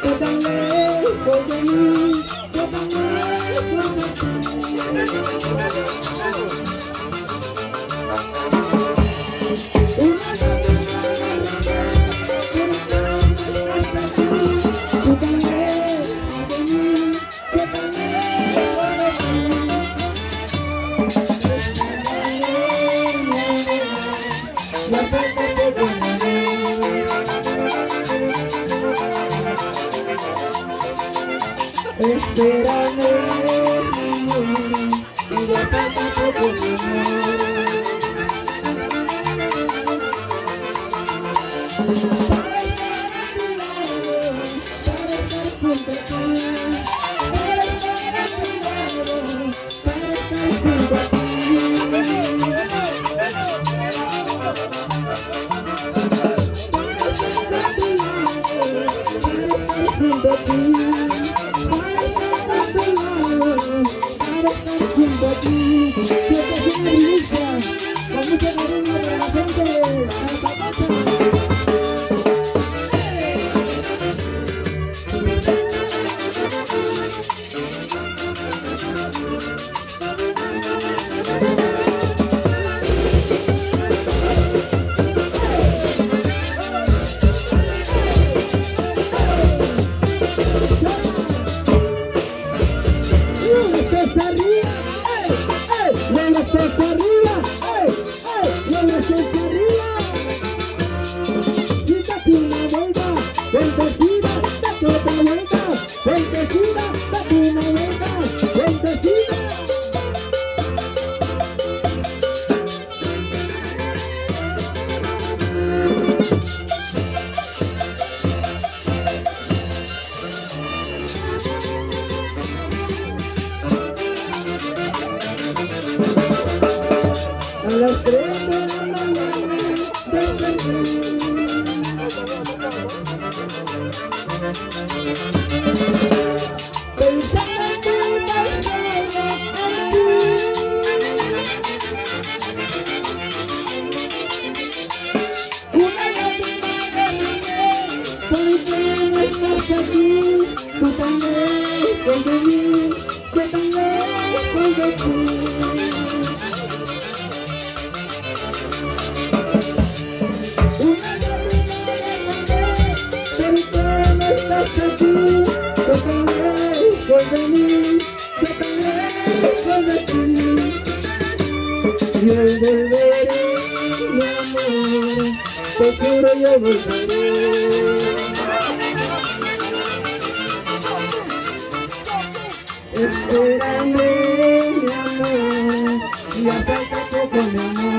qué tan lejos de mí, qué tan lejos de ti. Espérame, y ya falta poco, mi amor. Para estar junto a ti, para estar a tu lado, para estar junto a ti. Junto a ti. A las 3 de la mañana, pensando en la estrella a ti. Una lágrima derramé, porque no estás aquí. Tú tan lejos de mí, yo tan lejos de ti. De mí, que tan lejos de ti, y al volveré, mi amor, te juro yo volveré. Espérame, mi amor, ya falta poco, mi amor.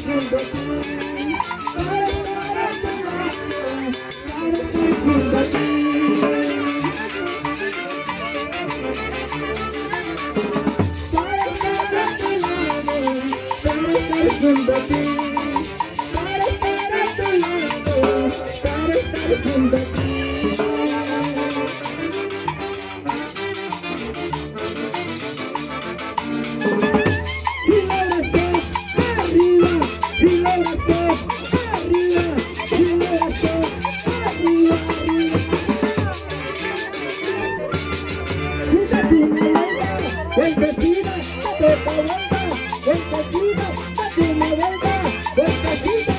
Junto a ti, para estar a tu lado, para estar junto a ti. Para estar a tu lado, para estar junto a ti. Para estar a tu lado, para estar junto a ti. Vueltecita, date pa' vuelta, vueltecita, date una vuelta, vueltecita.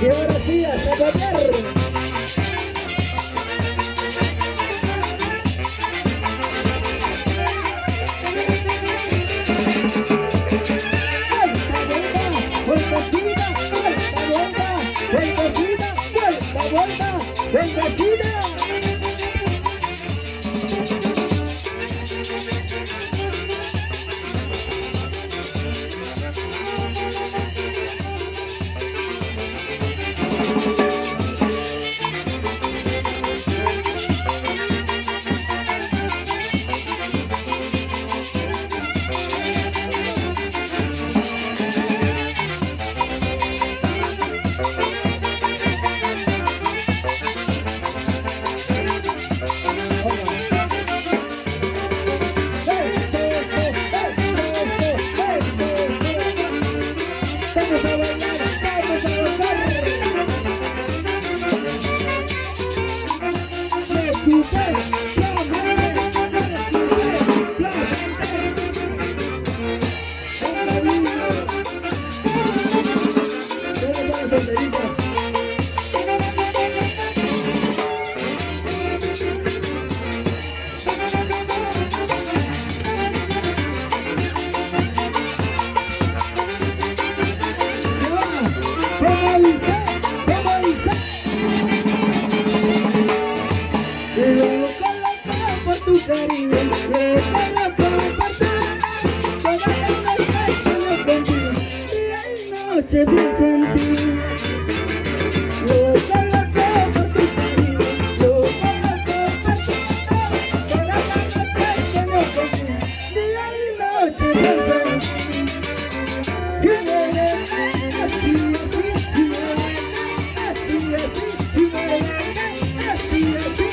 Y ahora sí, hasta poder. Vueltecita, vuelta, vuelta, vueltecita, vuelta, vuelta, vueltecita. Noche pienso en ti, loco, loco por tu cariño, loco, loco por tu amor, toda la noche sueño contigo, día y noche pienso en ti, y me ves así, así, y me ves así, así, y me ves así, así,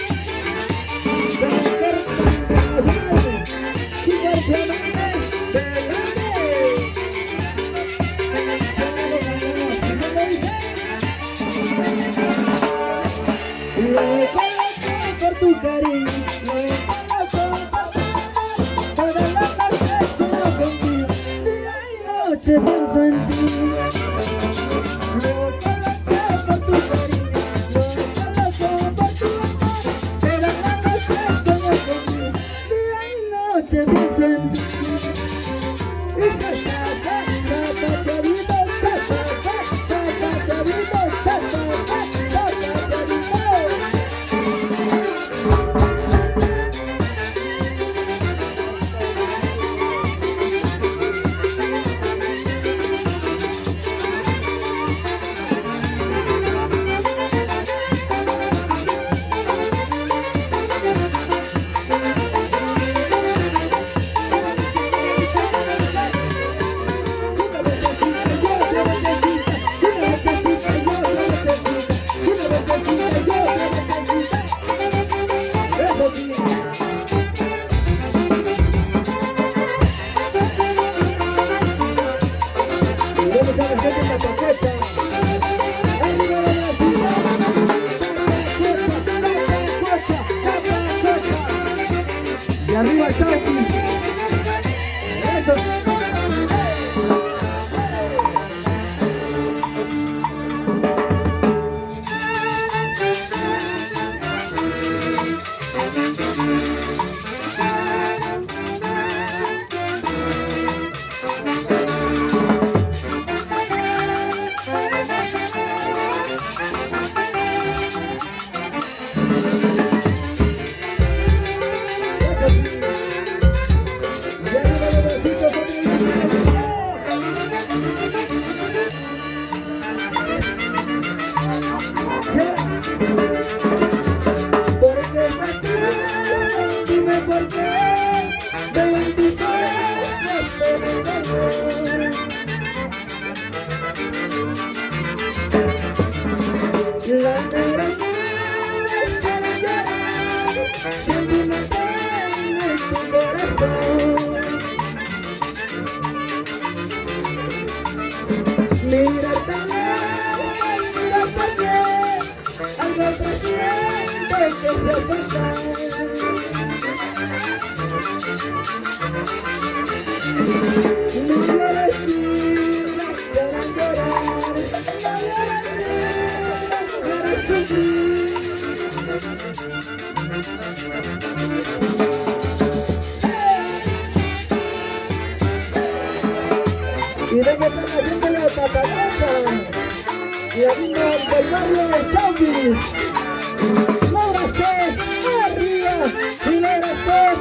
loco, loco por tu cariño, loco, loco por tu amor, toda la noche sueño contigo, día y noche pienso en ti. Loco, loco por tu cariño, loco, loco por tu amor, toda la noche sueño contigo, día y noche pienso en ti. Y sa, sa, sa, sa, sa, querido, sa, sa, sa, sa, sa, querido, sa, sa, sa, sa, sa, querido. Y arriba Chauquis. Eso. Las negras nubes quieren llorar, sentimental en tu corazón. Mira tan lejos, mira por qué, algo presiente que se acerca. No llores, niña, quieran llorar, no llores, y de que están haciendo la papayota y vino del barrio de Chauquis. Laura Cés, arriba, y Laura Cés,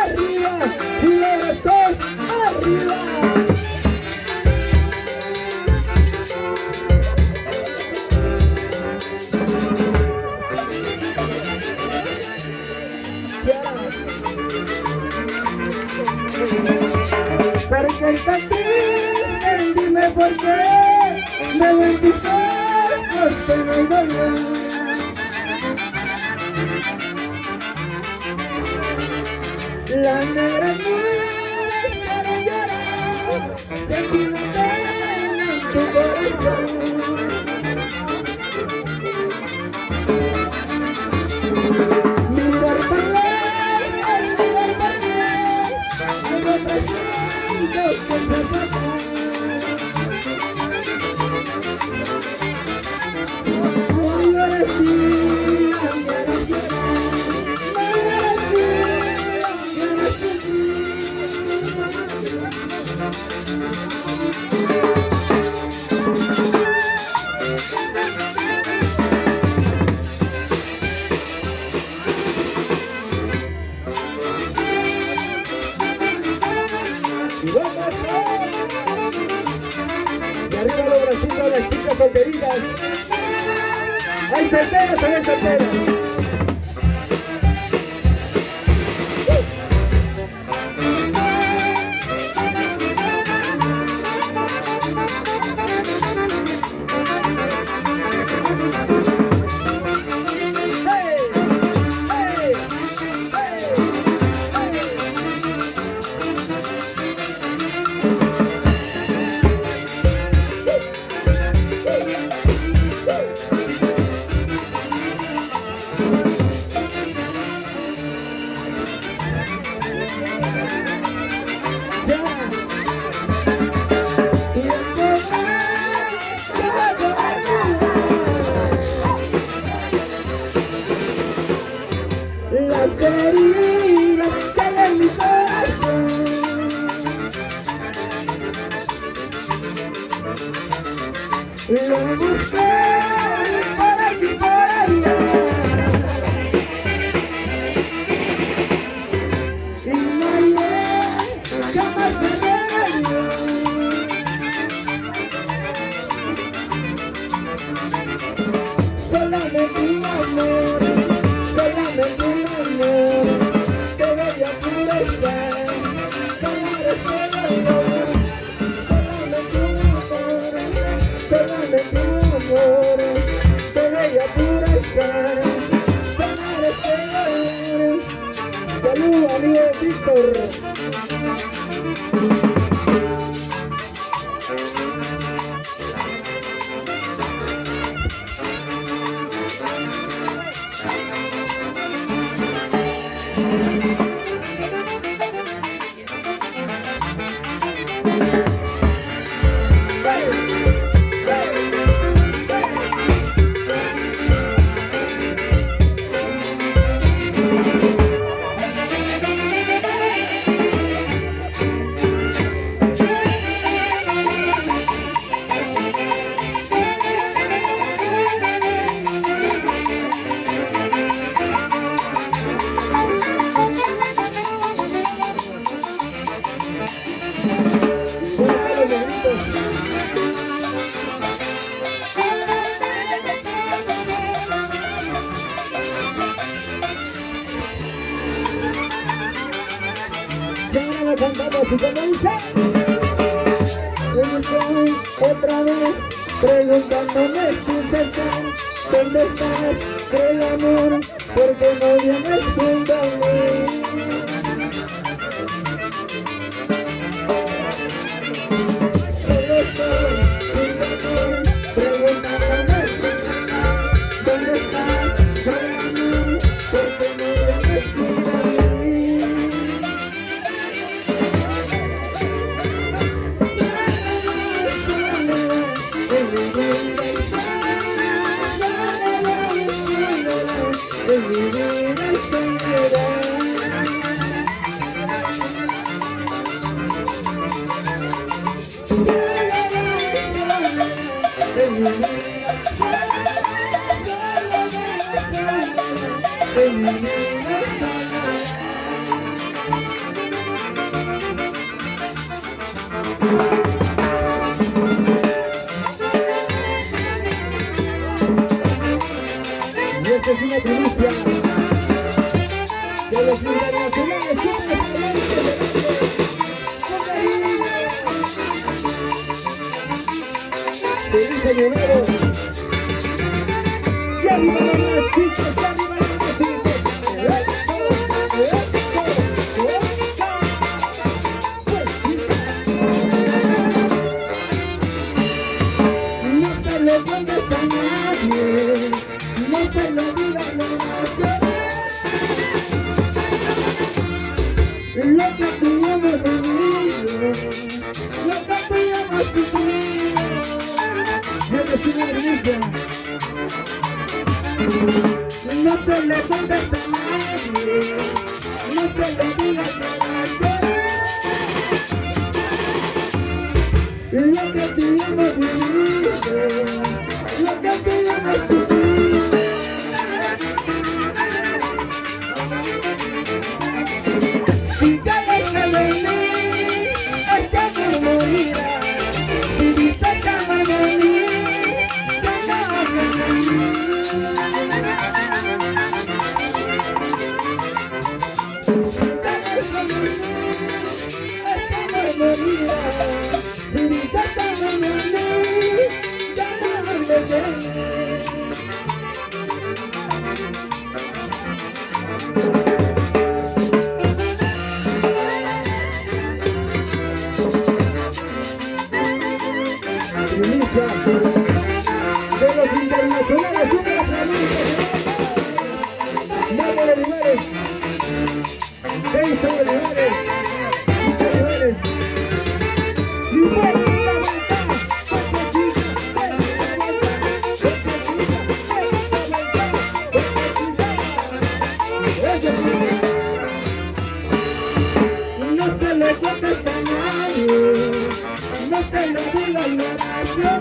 arriba, y Laura Cés, arriba. Porque el triste, dime por qué, me ven tus ojos en el dolor. Las negras nubes quieren llorar, sentimental en tu corazón. Mirar tan lejos, mirar tan lejos, algo presiento que se acerca. No llores, niña, no llores, no llores, solteritas. Hay solteras, hay solteras. Las heridas que hay en mi corazón, lo busqué por aquí y por allá, y no hallé jamás remedio. Solamente un amor, solamente un amor que bella pura estar, calmar este dolor. Solamente un amor que bella pura estar, calmar este dolor. Salud, amigo Víctor. Cantamos y comienza. Estoy otra vez preguntándome sin cesar, ¿dónde estás, el amor? Porque no vienes junto a mí. Solo estoy sin amor, preguntándome sin cesar, ¿dónde estás, el amor? Porque no vienes junto a mí. En mi vida soledad, en mi vida y esta es una primicia de los internacionales feliz año nuevo. Y arriba los masitos, y arriba los masitos. No te lo cuentes a nadie, no te lo digas a nadie. Lo que tú hemos vivido, lo que tú hemos sufrido. Yo que soy una primicia. No se le cuentes a nadie, no se le digas a nadie. Lo que tú hemos vivido, lo que tú hemos sufrido. Si te dejas de mí, es que me morirá. Si dices que me morirá, morirá. Si mi casa no me amé, ya no me tiene. Primicia de los internacionales, una primicia. Mario Olivares, Jason Olivares, Olivares, no se le cuentes a nadie, no se le diga la oración.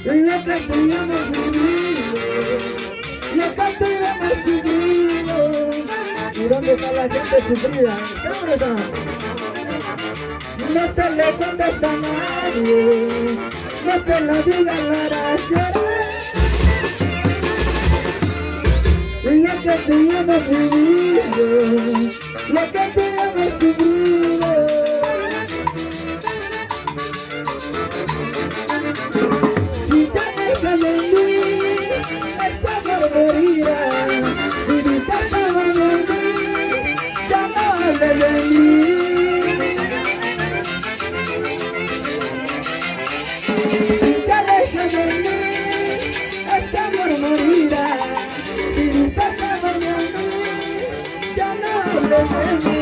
Lo que teníamos vivido, lo que teníamos sufrido. ¿Y dónde está la gente sufrida? ¿Dónde está? No se le cuentes a nadie, no se lo diga la oración. Lo que teníamos vivido, lo que teníamos sufrido. Si te dejas de mí, esta amor morirá. Si mi casa no de mí, ya no hables de mí. Si te dejas de mí, esta amor morirá. Si mi casa no de mí, ya no hables de mí.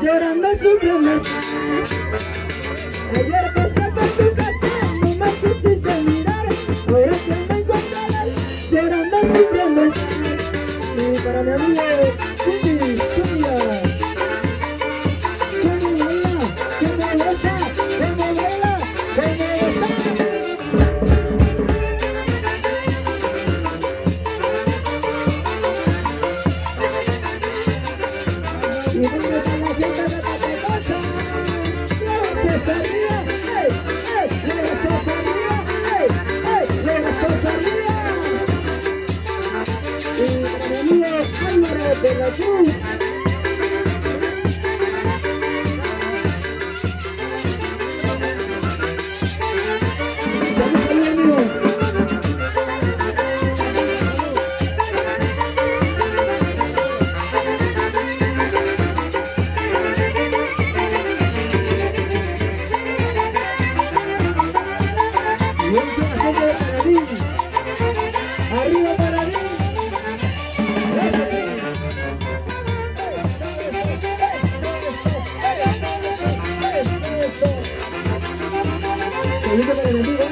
llorando, sufriendo. Ayer pasé por tu casa, no me quisiste mirar. Ahora que me encontrarás, llorando, sufriendo. Y para mi amigo Cumi, Cumbia. Cumi, baila, que me besa, que me baila, que me besa. Y venga para la fiesta de Patecosa. Luego se ría, luego se ría, luego se ría. Y para mi amigo Álvaro de la Cruz. Salud, amigo. Y un corazón de Paradín. Arriba Paradín. Saludos para el amigo